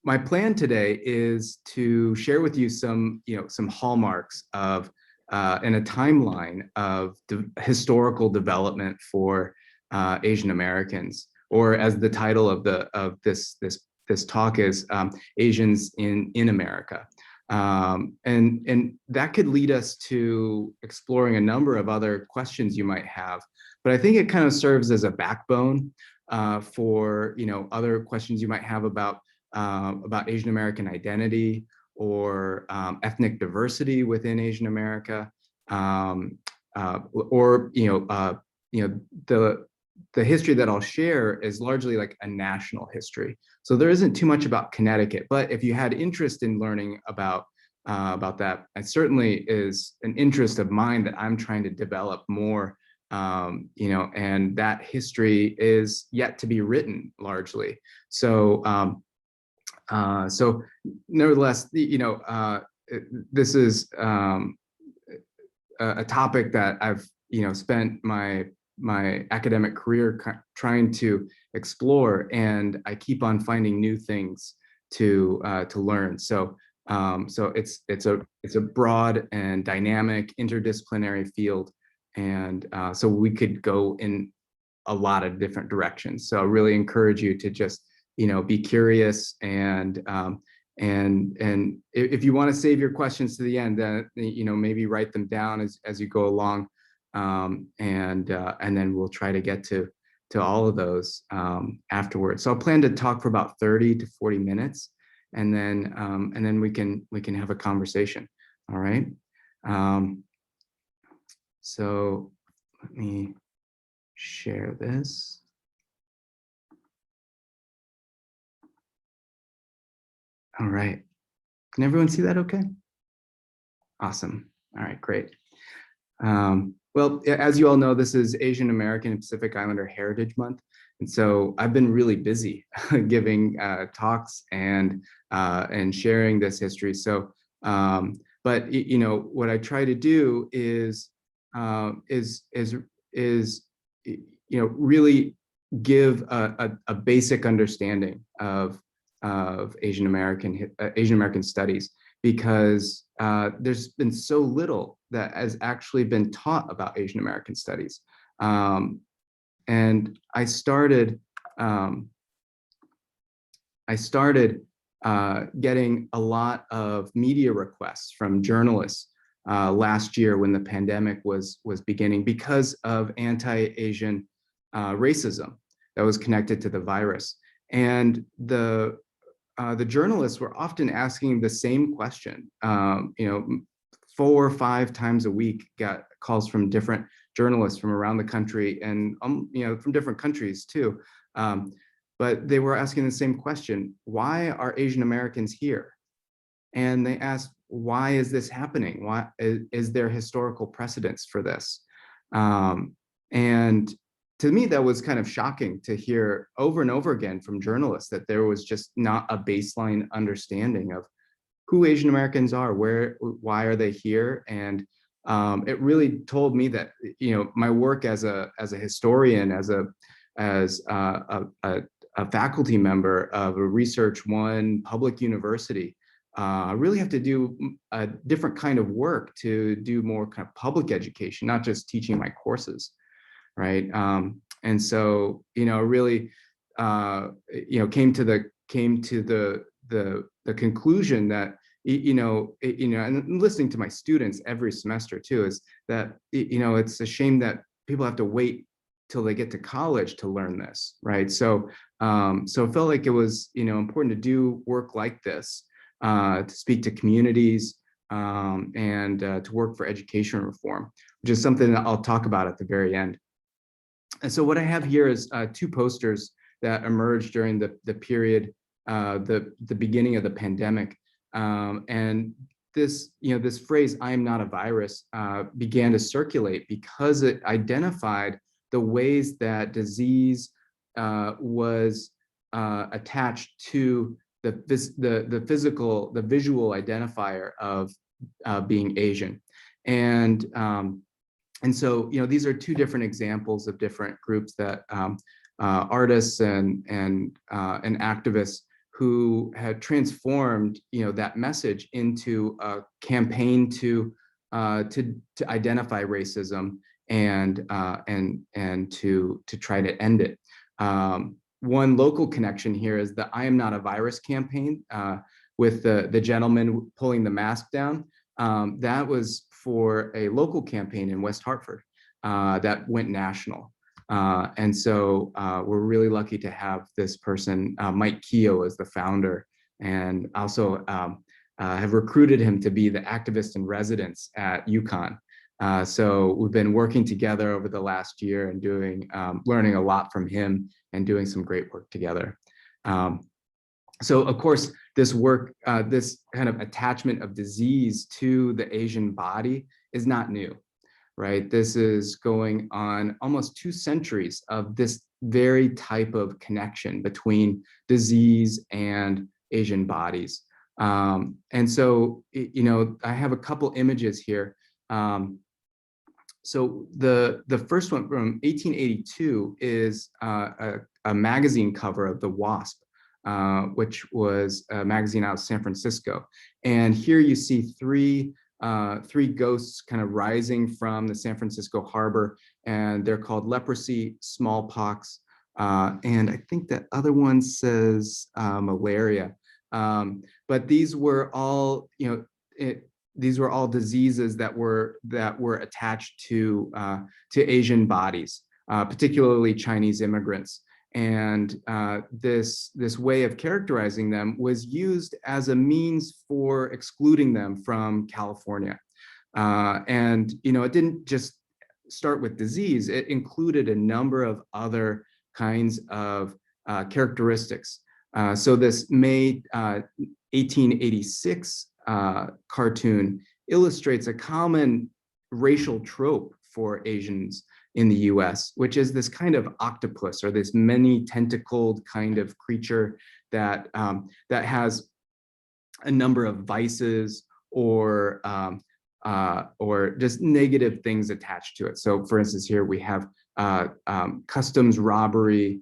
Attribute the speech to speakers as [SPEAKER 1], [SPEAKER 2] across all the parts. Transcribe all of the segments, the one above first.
[SPEAKER 1] my plan today is to share with you some, some hallmarks of and a timeline of historical development for Asian Americans, or as the title of this talk is, Asians in America. And that could lead us to exploring a number of other questions you might have. But I think it kind of serves as a backbone for other questions you might have about Asian American identity or ethnic diversity within Asian America, or the history that I'll share is largely like a national history. So there isn't too much about Connecticut, but if you had interest in learning about that, it certainly is an interest of mine that I'm trying to develop more. And that history is yet to be written largely. So, so nevertheless, this is a topic that I've spent my academic career trying to explore, and I keep on finding new things to learn. So it's a broad and dynamic interdisciplinary field, and so we could go in a lot of different directions. So I really encourage you to just be curious, and if you want to save your questions to the end, then maybe write them down as you go along, and then we'll try to get to all of those afterwards. So I'll plan to talk for about 30 to 40 minutes, and then we can have a conversation. All right. So let me share this. All right. Can everyone see that okay? Awesome. All right, great. Well, as you all know, this is Asian American and Pacific Islander Heritage Month. And so I've been really busy giving talks and sharing this history. So, but what I try to do is really give a basic understanding of Asian American studies, because there's been so little that has actually been taught about Asian American studies. And I started getting a lot of media requests from journalists last year when the pandemic was beginning, because of anti-Asian racism that was connected to the virus. And the journalists were often asking the same question. 4 or 5 times a week, got calls from different journalists from around the country, and from different countries too. But they were asking the same question: why are Asian Americans here? And they asked, why is this happening? Why is there historical precedence for this? And to me, that was kind of shocking to hear over and over again from journalists, that there was just not a baseline understanding of who Asian Americans are, why are they here? And it really told me that my work as a historian, as a faculty member of a Research One public university, I really have to do a different kind of work to do more kind of public education, not just teaching my courses, right? And so really came to the conclusion that and listening to my students every semester too, is that it's a shame that people have to wait till they get to college to learn this, right? So so it felt like it was important to do work like this, to speak to communities, and to work for education reform, which is something that I'll talk about at the very end. And so what I have here is 2 posters that emerged during the period, the beginning of the pandemic. And this, this phrase, "I am not a virus," began to circulate because it identified the ways that disease was attached to the visual identifier of being Asian. And so, these are 2 different examples of different groups that artists and activists who had transformed, that message into a campaign to identify racism and to try to end it. One local connection here is the "I Am Not a Virus" campaign, with the gentleman pulling the mask down. That was for a local campaign in West Hartford that went national. And so we're really lucky to have this person, Mike Keogh, as the founder, and also have recruited him to be the activist in residence at UConn. So we've been working together over the last year and learning a lot from him and doing some great work together. So of course, this work, this kind of attachment of disease to the Asian body is not new. Right? This is going on almost 2 centuries of this very type of connection between disease and Asian bodies. And so, I have a couple images here. So the first one from 1882 is a magazine cover of The Wasp, which was a magazine out of San Francisco. And here you see three ghosts kind of rising from the San Francisco harbor, and they're called leprosy, smallpox, and I think that other one says malaria. But these were all, these were all diseases that were attached to Asian bodies, particularly Chinese immigrants. And this way of characterizing them was used as a means for excluding them from California. And it didn't just start with disease; it included a number of other kinds of characteristics. So this May 1886 cartoon illustrates a common racial trope for Asians in the US, which is this kind of octopus, or this many tentacled kind of creature that has a number of vices or just negative things attached to it. So for instance, here we have customs robbery,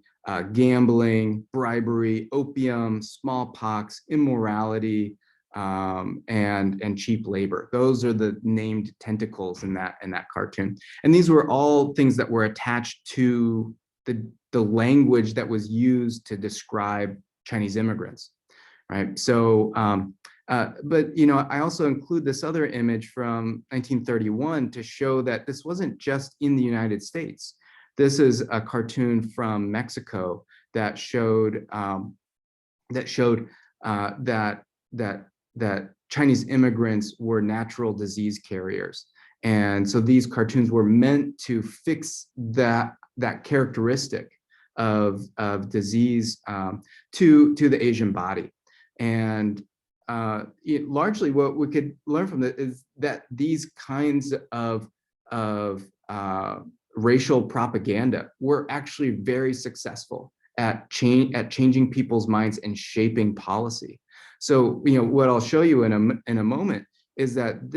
[SPEAKER 1] gambling, bribery, opium, smallpox, immorality, and cheap labor. Those are the named tentacles in that cartoon. And these were all things that were attached to the language that was used to describe Chinese immigrants, right? So, but I also include this other image from 1931 to show that this wasn't just in the United States. This is a cartoon from Mexico that showed that Chinese immigrants were natural disease carriers. And so these cartoons were meant to fix that characteristic of disease to the Asian body. And largely what we could learn from it is that these kinds of racial propaganda were actually very successful at changing people's minds and shaping policy. So, what I'll show you in a moment is that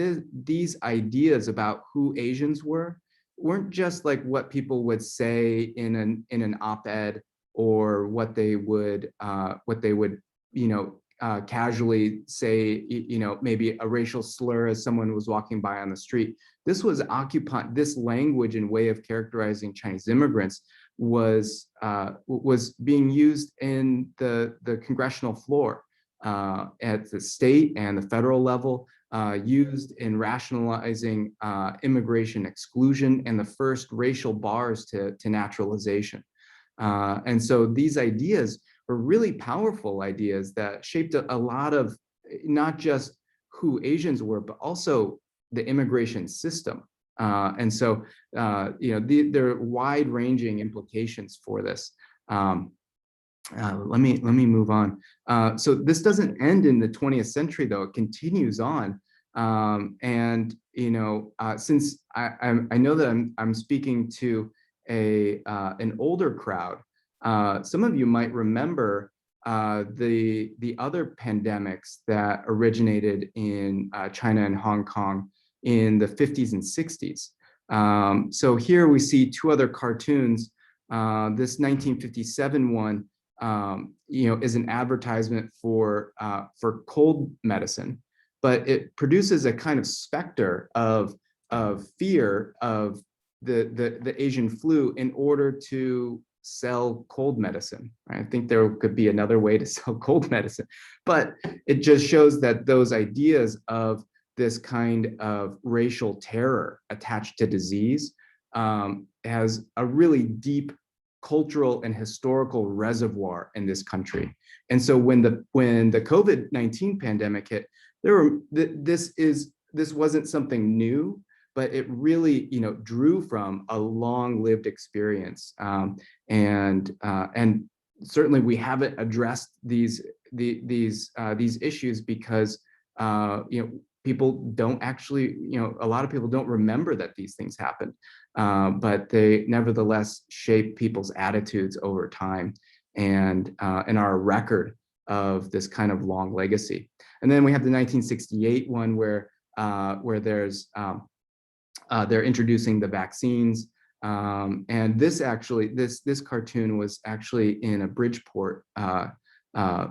[SPEAKER 1] these ideas about who Asians weren't just like what people would say in an op-ed, or what they would casually say, maybe a racial slur as someone was walking by on the street. This language and way of characterizing Chinese immigrants was being used in the congressional floor, at the state and the federal level, used in rationalizing immigration exclusion and the first racial bars to naturalization. And so these ideas were really powerful ideas that shaped a lot of not just who Asians were, but also the immigration system. And so, there are wide-ranging implications for this. Let me move on. So this doesn't end in the 20th century, though. It continues on. And since I know that I'm speaking to an older crowd, some of you might remember the other pandemics that originated in China and Hong Kong in the 50s and 60s. So here we see 2 other cartoons. This 1957 one is an advertisement for cold medicine, but it produces a kind of specter of fear of the Asian flu in order to sell cold medicine. Right? I think there could be another way to sell cold medicine, but it just shows that those ideas of this kind of racial terror attached to disease has a really deep cultural and historical reservoir in this country. And so when the COVID-19 pandemic hit, this wasn't something new, but it really drew from a long-lived experience, and certainly we haven't addressed these issues because people don't actually, a lot of people don't remember that these things happened, but they nevertheless shape people's attitudes over time and are a record of this kind of long legacy. And then we have the 1968 one where there's they're introducing the vaccines, and this cartoon was actually in a Bridgeport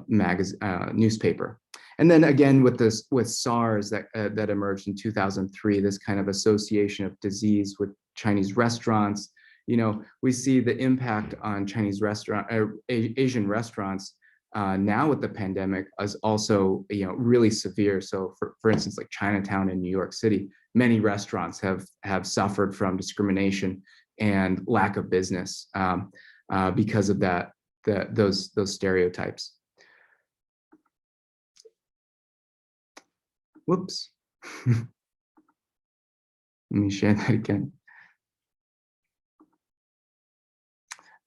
[SPEAKER 1] newspaper. And then again with SARS that emerged in 2003, this kind of association of disease with Chinese restaurants. We see the impact on Chinese Asian restaurants now with the pandemic is also really severe. So for instance, like Chinatown in New York City, many restaurants have suffered from discrimination and lack of business because of those stereotypes. Whoops. Let me share that again.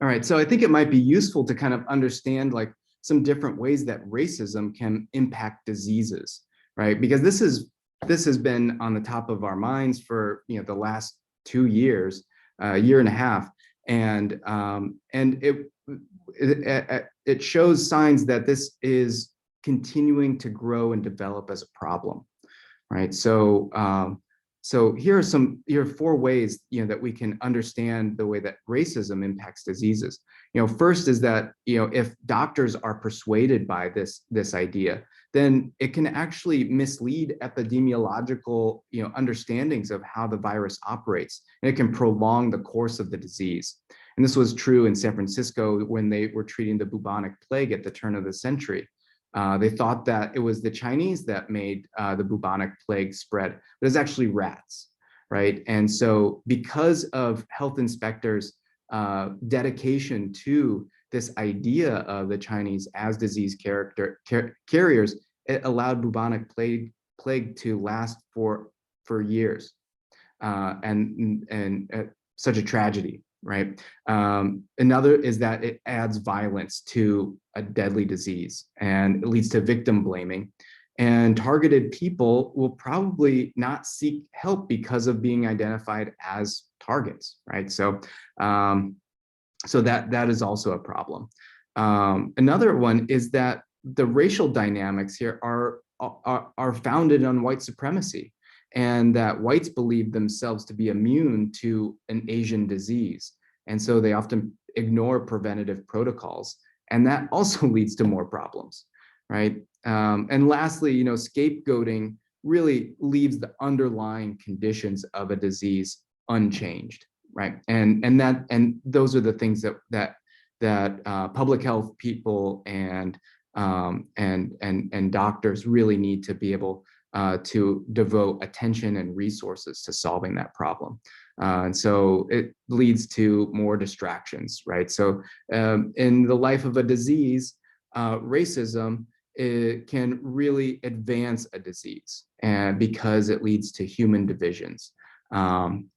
[SPEAKER 1] All right, so I think it might be useful to kind of understand like some different ways that racism can impact diseases, right? Because this has been on the top of our minds for the last 2 years, year and a half, and it shows signs that this is continuing to grow and develop as a problem, right? So here are 4 ways that we can understand the way that racism impacts diseases. First is that if doctors are persuaded by this idea, then it can actually mislead epidemiological understandings of how the virus operates, and it can prolong the course of the disease. And this was true in San Francisco when they were treating the bubonic plague at the turn of the century. They thought that it was the Chinese that made the bubonic plague spread, but it's actually rats, right? And so because of health inspectors' dedication to this idea of the Chinese as disease carriers, it allowed bubonic plague to last for years, and such a tragedy, right? Another is that it adds violence to a deadly disease, and it leads to victim blaming. And targeted people will probably not seek help because of being identified as targets, right? So, so that is also a problem. Another one is that the racial dynamics here are founded on white supremacy, and that whites believe themselves to be immune to an Asian disease. And so they often ignore preventative protocols, and that also leads to more problems, right? And lastly, scapegoating really leaves the underlying conditions of a disease unchanged, right? And those are the things that public health people and doctors really need to be able to devote attention and resources to solving that problem. And so it leads to more distractions, right? So in the life of a disease, racism, it can really advance a disease, and because it leads to human divisions. And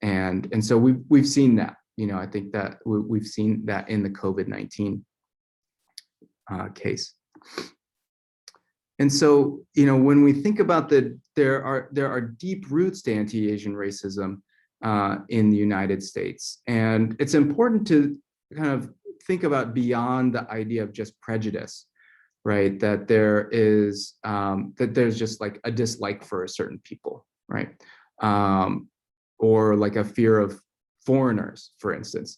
[SPEAKER 1] so we've seen that, I think that we've seen that in the COVID-19 case. And so, when we think about there are deep roots to anti-Asian racism in the United States, and it's important to kind of think about beyond the idea of just prejudice, right? That there's just like a dislike for a certain people, right? Or like a fear of foreigners, for instance.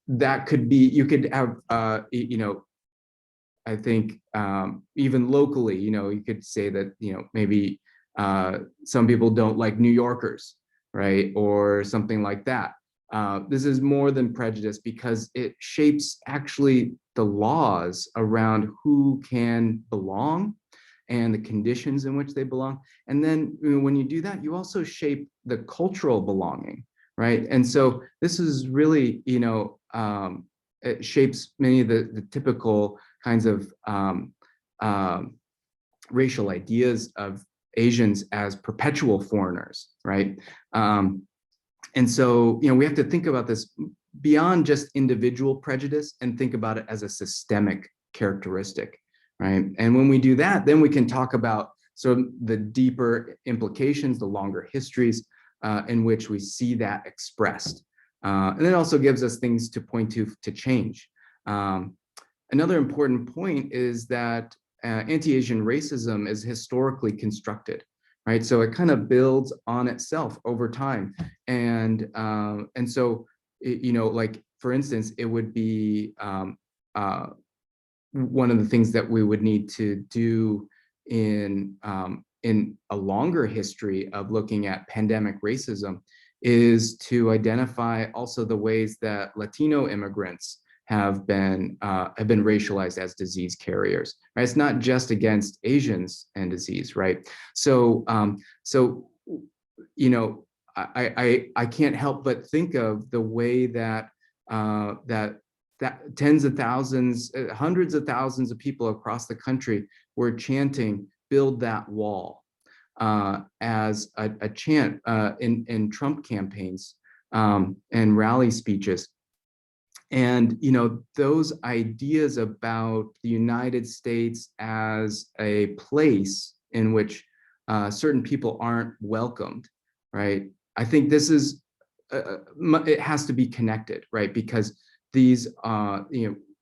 [SPEAKER 1] that could be, you could have, I think even locally, you could say that, maybe some people don't like New Yorkers, right? Or something like that. This is more than prejudice because it shapes actually the laws around who can belong and the conditions in which they belong. And then when you do that, you also shape the cultural belonging, right? And so this is really, it shapes many of the typical kinds of racial ideas of Asians as perpetual foreigners, right? And so, we have to think about this beyond just individual prejudice and think about it as a systemic characteristic, right? And when we do that, then we can talk about the deeper implications, the longer histories in which we see that expressed. And it also gives us things to point to change. Another important point is that anti-Asian racism is historically constructed, right? So it kind of builds on itself over time. And so, like, for instance, it would be one of the things that we would need to do in a longer history of looking at pandemic racism is to identify also the ways that Latino immigrants have been racialized as disease carriers. Right? It's not just against Asians and disease, right? So I can't help but think of the way that that tens of thousands, hundreds of thousands of people across the country were chanting "Build that wall" as a chant in Trump campaigns and rally speeches. And those ideas about the United States as a place in which certain people aren't welcomed, right? I think this is it has to be connected, right? Because these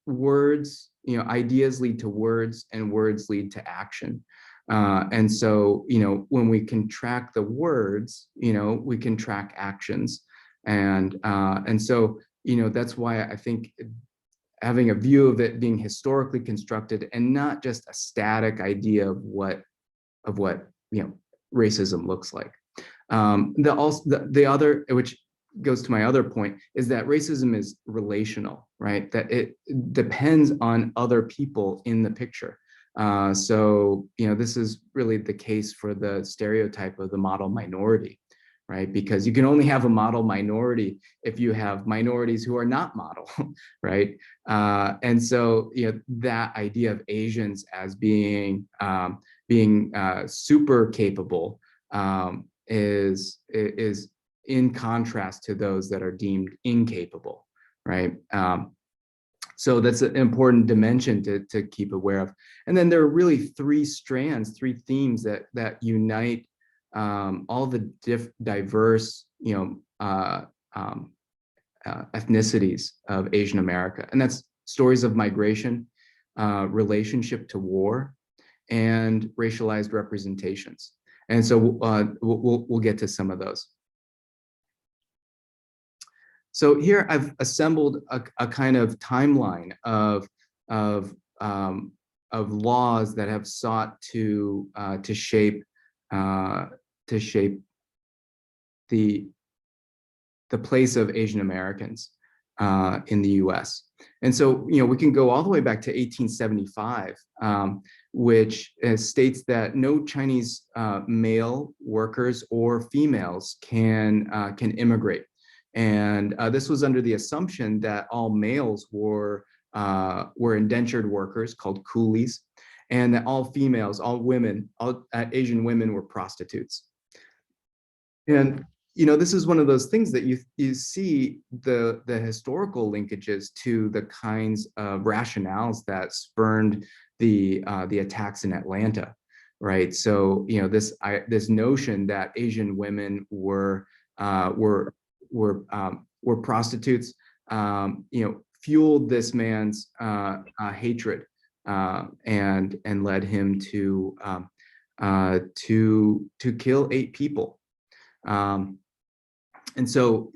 [SPEAKER 1] words, ideas lead to words, and words lead to action. And so when we can track the words, we can track actions, and so that's why I think having a view of it being historically constructed and not just a static idea of what racism looks like. The other, which goes to my other point, is that racism is relational, right? That it depends on other people in the picture. So this is really the case for the stereotype of the model minority, right? Because you can only have a model minority if you have minorities who are not model, right? And so that idea of Asians as being super capable is in contrast to those that are deemed incapable, right? So that's an important dimension to keep aware of. And then there are really three themes that unite all the diverse, ethnicities of Asian America, and that's stories of migration, relationship to war, and racialized representations. And so we'll get to some of those. So here I've assembled a kind of timeline of laws that have sought to shape the place of Asian Americans in the U.S. And so we can go all the way back to 1875, which states that no Chinese male workers or females can immigrate. And this was under the assumption that all males were indentured workers called coolies, and that all females, all women, all Asian women were prostitutes. And this is one of those things that you see the historical linkages to the kinds of rationales that spurned the attacks in Atlanta, right? So this notion that Asian women were prostitutes, fueled this man's hatred and led him to kill 8 people. And so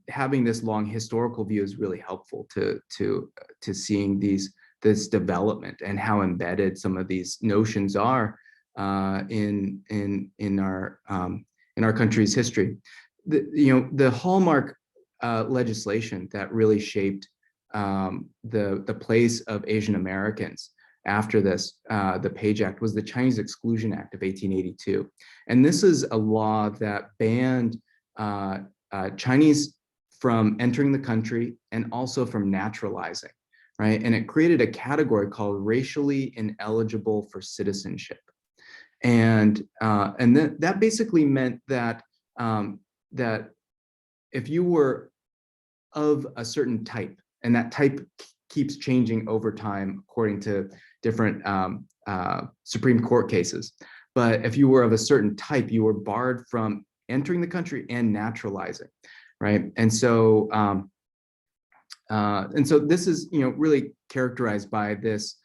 [SPEAKER 1] having this long historical view is really helpful to seeing this development and how embedded some of these notions are in our country's history. The hallmark legislation that really shaped the place of Asian Americans after this, the Page Act, was the Chinese Exclusion Act of 1882. And this is a law that banned Chinese from entering the country and also from naturalizing, right? And it created a category called racially ineligible for citizenship. And that basically meant that that if you were of a certain type, and that type keeps changing over time according to different Supreme Court cases, but if you were of a certain type, you were barred from entering the country and naturalizing, right? And so this is really characterized by this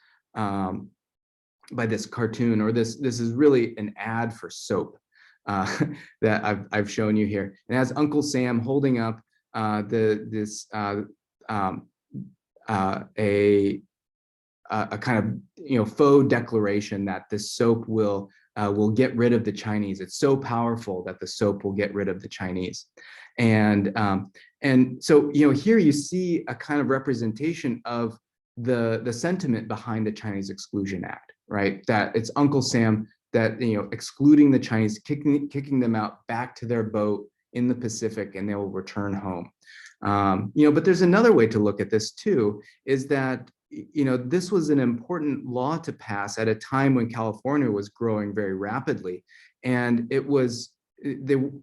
[SPEAKER 1] cartoon, or this is really an ad for soap that I've shown you here. It has Uncle Sam holding up a kind of faux declaration that this soap will get rid of the Chinese. It's so powerful that the soap will get rid of the Chinese. And so here you see a kind of representation of the sentiment behind the Chinese Exclusion Act, right? That it's Uncle Sam that excluding the Chinese, kicking them out back to their boat in the Pacific, and they will return home. But there's another way to look at this too, is that this was an important law to pass at a time when California was growing very rapidly, and it was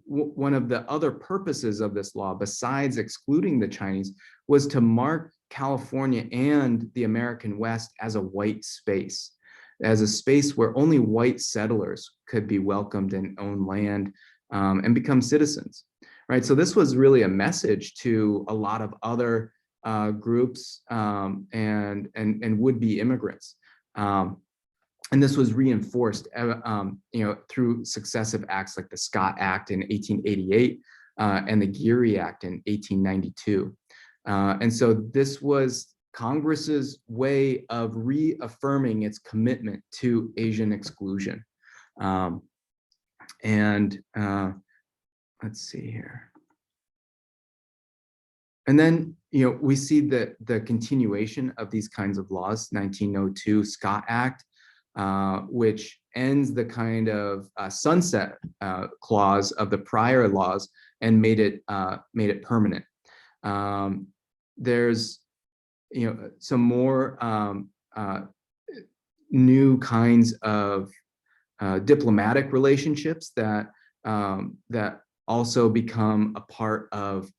[SPEAKER 1] one of the other purposes of this law, besides excluding the Chinese, was to mark California and the American West as a white space, as a space where only white settlers could be welcomed and own land and become citizens, right? So this was really a message to a lot of other groups and would-be immigrants. And this was reinforced through successive acts like the Scott Act in 1888 and the Geary Act in 1892. And so this was Congress's way of reaffirming its commitment to Asian exclusion. Let's see here. And then, we see the continuation of these kinds of laws. 1902 Scott Act, which ends the kind of sunset clause of the prior laws and made it permanent. There's some more new kinds of diplomatic relationships that also become a part of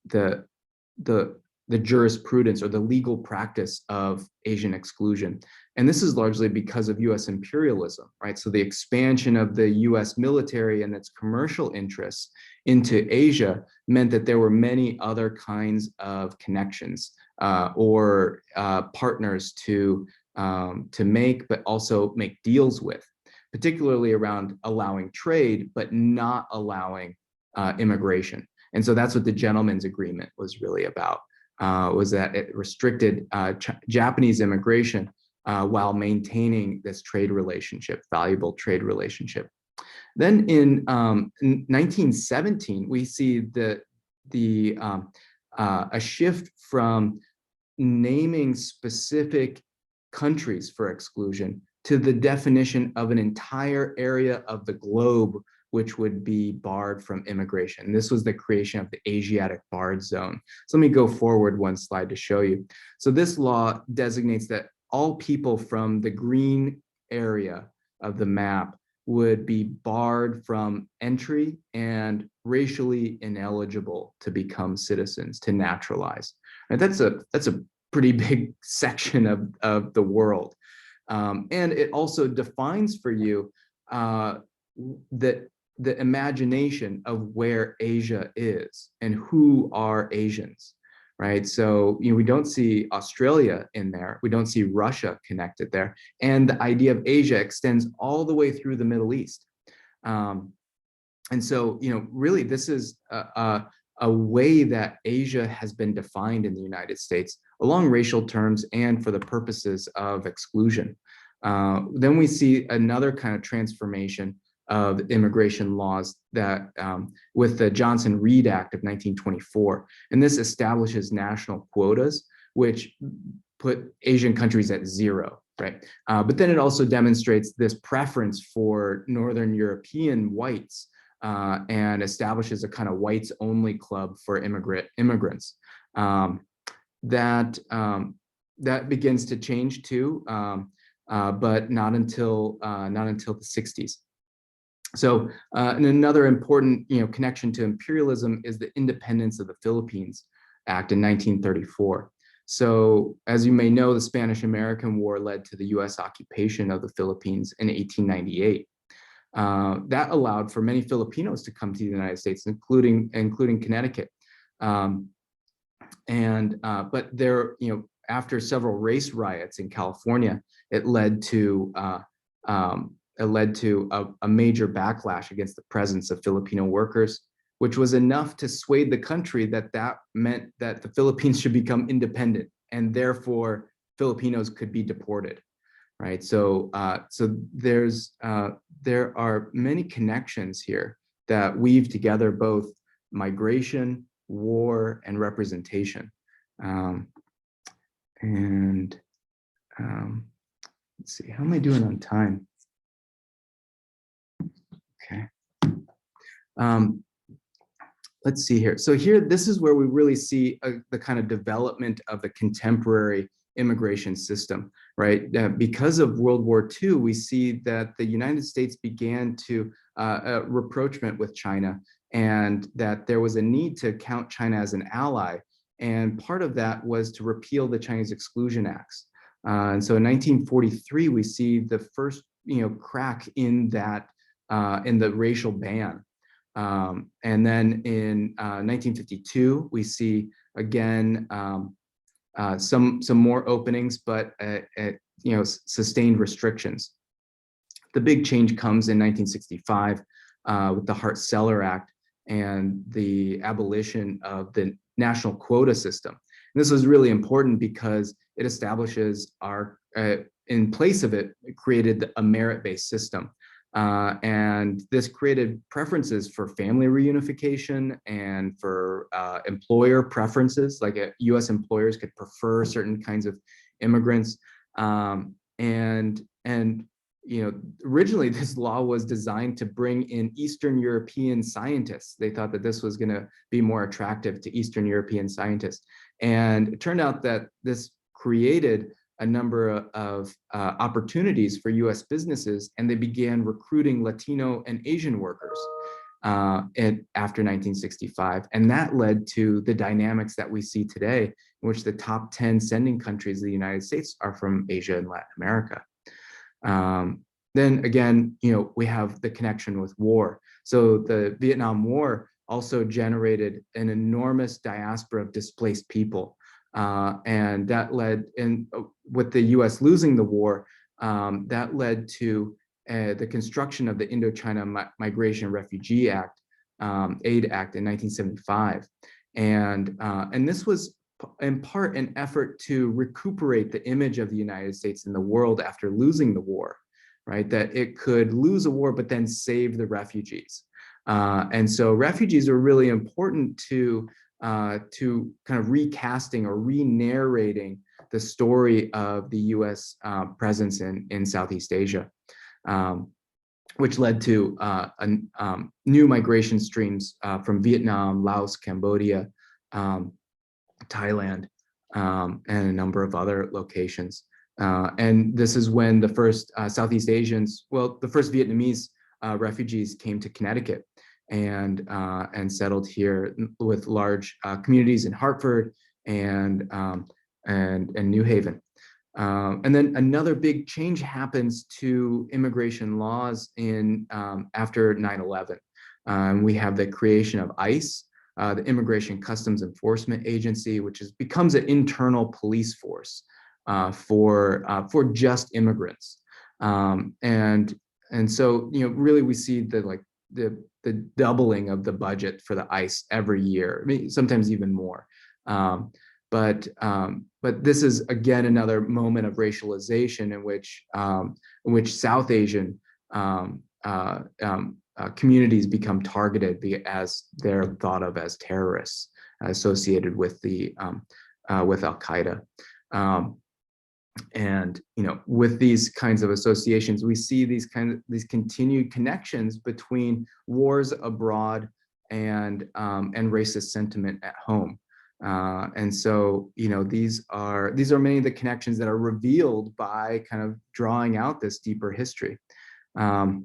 [SPEAKER 1] the jurisprudence or the legal practice of Asian exclusion. And this is largely because of US imperialism, right? So the expansion of the US military and its commercial interests into Asia meant that there were many other kinds of connections or partners to make, but also make deals with, particularly around allowing trade, but not allowing immigration. And so that's what the Gentleman's Agreement was really about, was that it restricted Japanese immigration while maintaining this trade relationship, valuable trade relationship. Then in 1917, we see a shift from naming specific countries for exclusion to the definition of an entire area of the globe which would be barred from immigration. This was the creation of the Asiatic barred zone. So let me go forward one slide to show you. So this law designates that all people from the green area of the map would be barred from entry and racially ineligible to become citizens, to naturalize. And that's a pretty big section of the world. And it also defines for you the imagination of where Asia is and who are Asians, right? So we don't see Australia in there. We don't see Russia connected there. And the idea of Asia extends all the way through the Middle East. And so, really, this is a way that Asia has been defined in the United States along racial terms and for the purposes of exclusion. Then we see another kind of transformation of immigration laws that with the Johnson-Reed Act of 1924. And this establishes national quotas, which put Asian countries at zero, right? But then it also demonstrates this preference for Northern European whites and establishes a kind of whites-only club for immigrants. That begins to change too, but not until the 60s. So, and another important, connection to imperialism is the Independence of the Philippines Act in 1934. So, as you may know, the Spanish-American War led to the U.S. occupation of the Philippines in 1898. That allowed for many Filipinos to come to the United States, including Connecticut. But there, after several race riots in California, it led to a major backlash against the presence of Filipino workers, which was enough to sway the country that meant that the Philippines should become independent, and therefore Filipinos could be deported, right? So, there are many connections here that weave together both migration, war, and representation. Let's see, how am I doing on time? Okay. Let's see here. So here, this is where we really see the kind of development of the contemporary immigration system, right? Because of World War II, we see that the United States began to rapprochement with China, and that there was a need to count China as an ally. And part of that was to repeal the Chinese Exclusion Acts. And so in 1943, we see the first, crack in that, in the racial ban. And then in 1952, we see again some more openings, but sustained restrictions. The big change comes in 1965 with the Hart-Celler Act and the abolition of the national quota system. And this was really important because it establishes in place of it, it created a merit-based system. And this created preferences for family reunification and for employer preferences, like US employers could prefer certain kinds of immigrants. Originally this law was designed to bring in Eastern European scientists. They thought that this was going to be more attractive to Eastern European scientists. And it turned out that this created a number of opportunities for US businesses, and they began recruiting Latino and Asian workers after 1965. And that led to the dynamics that we see today, in which the top 10 sending countries of the United States are from Asia and Latin America. Then again, we have the connection with war. So the Vietnam War also generated an enormous diaspora of displaced people. And that led, with the US losing the war, that led to the construction of the Indochina Migration and Refugee Act, Aid Act in 1975. And this was in part an effort to recuperate the image of the United States in the world after losing the war, right? That it could lose a war, but then save the refugees. And so refugees are really important to kind of recasting or re-narrating the story of the US presence in Southeast Asia, which led to new migration streams from Vietnam, Laos, Cambodia, Thailand, and a number of other locations. And this is when the first Southeast Asians, the first Vietnamese refugees came to Connecticut and settled here with large communities in Hartford and New Haven. And then another big change happens to immigration laws after 9/11. We have the creation of ICE, the Immigration Customs Enforcement Agency, which becomes an internal police force for just immigrants. And so really we see the the doubling of the budget for the ICE every year. I mean, sometimes even more. But this is again another moment of racialization in which South Asian communities become targeted as they're thought of as terrorists associated with with Al Qaeda. And with these kinds of associations, we see these continued connections between wars abroad and racist sentiment at home. And so these are many of the connections that are revealed by kind of drawing out this deeper history. But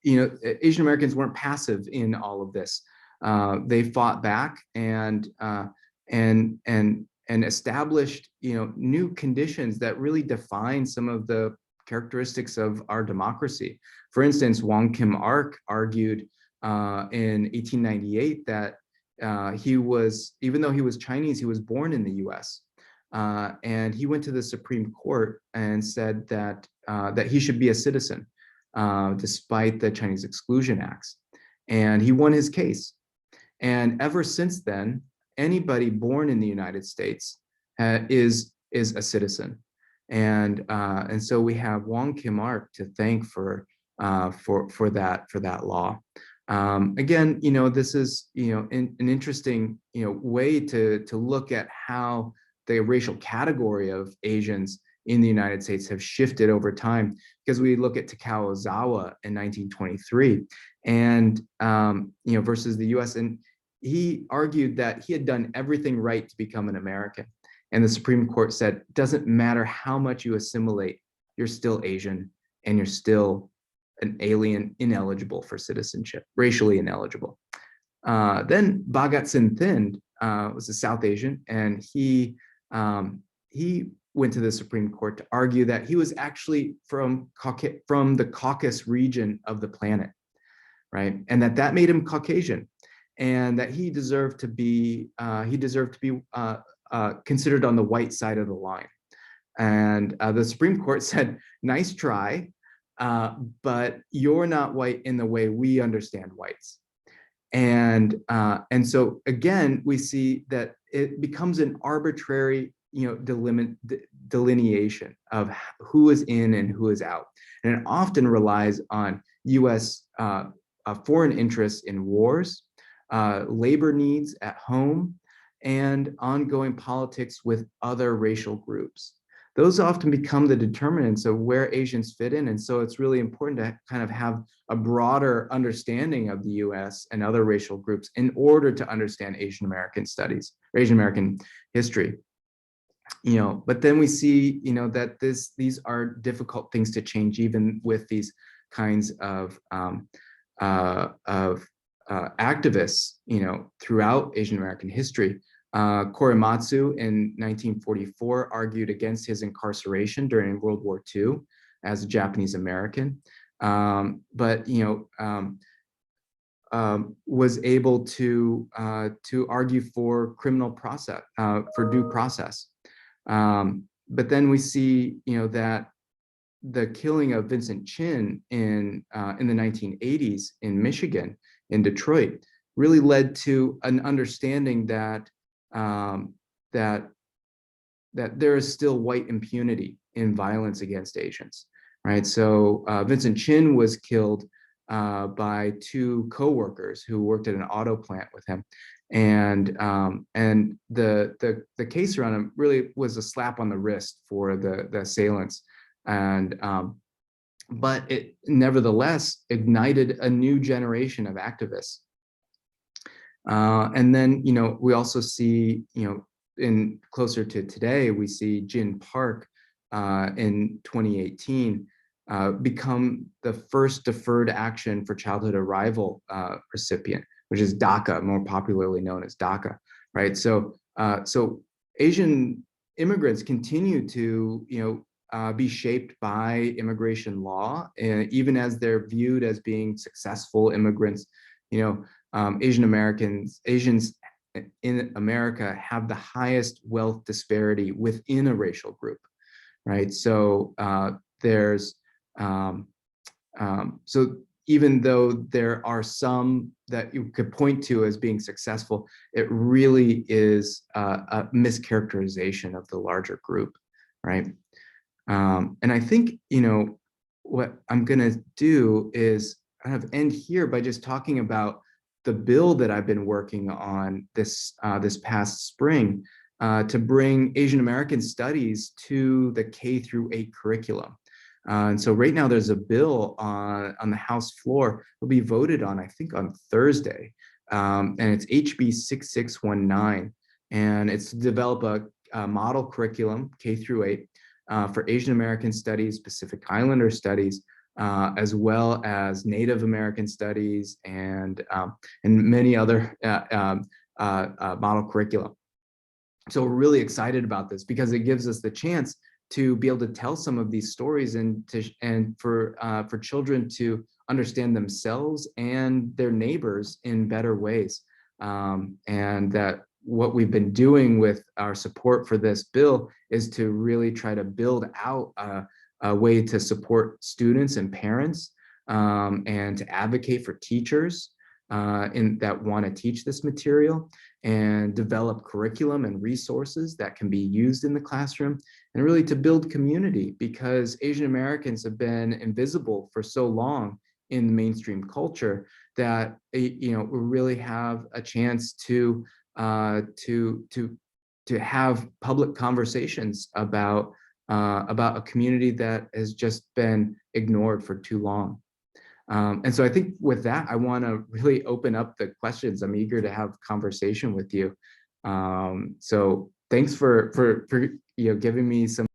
[SPEAKER 1] Asian Americans weren't passive in all of this. They fought back and established new conditions that really define some of the characteristics of our democracy. For instance, Wong Kim Ark argued in 1898 that even though he was Chinese, he was born in the U.S. And he went to the Supreme Court and said that he should be a citizen, despite the Chinese Exclusion Acts. And he won his case. And ever since then, anybody born in the United States is a citizen. And so we have Wong Kim Ark to thank for that law. Again, this is an interesting way to look at how the racial category of Asians in the United States have shifted over time, because we look at Takao Ozawa in 1923 and versus the US, and he argued that he had done everything right to become an American. And the Supreme Court said, doesn't matter how much you assimilate, you're still Asian and you're still an alien, ineligible for citizenship, racially ineligible. Then Bhagat Singh Thind was a South Asian, and he went to the Supreme Court to argue that he was actually from the Caucasus region of the planet, right? And that made him Caucasian, and that he deserved to be considered on the white side of the line. And the Supreme Court said, nice try, but you're not white in the way we understand whites. And so again, we see that it becomes an arbitrary delineation of who is in and who is out. And it often relies on US foreign interests in wars, labor needs at home, and ongoing politics with other racial groups. Those often become the determinants of where Asians fit in. And so it's really important to kind of have a broader understanding of the US and other racial groups in order to understand Asian American studies, or Asian American history. But then we see, that these are difficult things to change, even with these kinds of activists, throughout Asian American history. Korematsu in 1944 argued against his incarceration during World War II as a Japanese American, but was able to argue for criminal process, for due process. But then we see, that the killing of Vincent Chin in the 1980s in Michigan, in Detroit, really led to an understanding that that there is still white impunity in violence against Asians, right? So Vincent Chin was killed by two co-workers who worked at an auto plant with him, and the case around him really was a slap on the wrist for the assailants, and but it nevertheless ignited a new generation of activists. And then, we also see, in closer to today, we see Jin Park in 2018 become the first deferred action for childhood arrival recipient, which is DACA, more popularly known as DACA, right? So, so Asian immigrants continue to, be shaped by immigration law, and even as they're viewed as being successful immigrants, Asians in America have the highest wealth disparity within a racial group, right? So there's so even though there are some that you could point to as being successful, it really is a mischaracterization of the larger group, right? And I think, what I'm going to do is kind of end here by just talking about the bill that I've been working on this past spring to bring Asian American studies to the K-8 curriculum. And so right now there's a bill on the House floor. It'll be voted on, I think, on Thursday. And it's HB 6619. And it's to develop a model curriculum, K-8, for Asian American studies, Pacific Islander studies, as well as Native American studies and many other model curriculum. So we're really excited about this because it gives us the chance to be able to tell some of these stories and for children to understand themselves and their neighbors in better ways. And that what we've been doing with our support for this bill is to really try to build out a way to support students and parents and to advocate for teachers that want to teach this material and develop curriculum and resources that can be used in the classroom, and really to build community, because Asian Americans have been invisible for so long in mainstream culture that we really have a chance to have public conversations about a community that has just been ignored for too long. And so I think with that, I want to really open up the questions. I'm eager to have conversation with you. So thanks for giving me some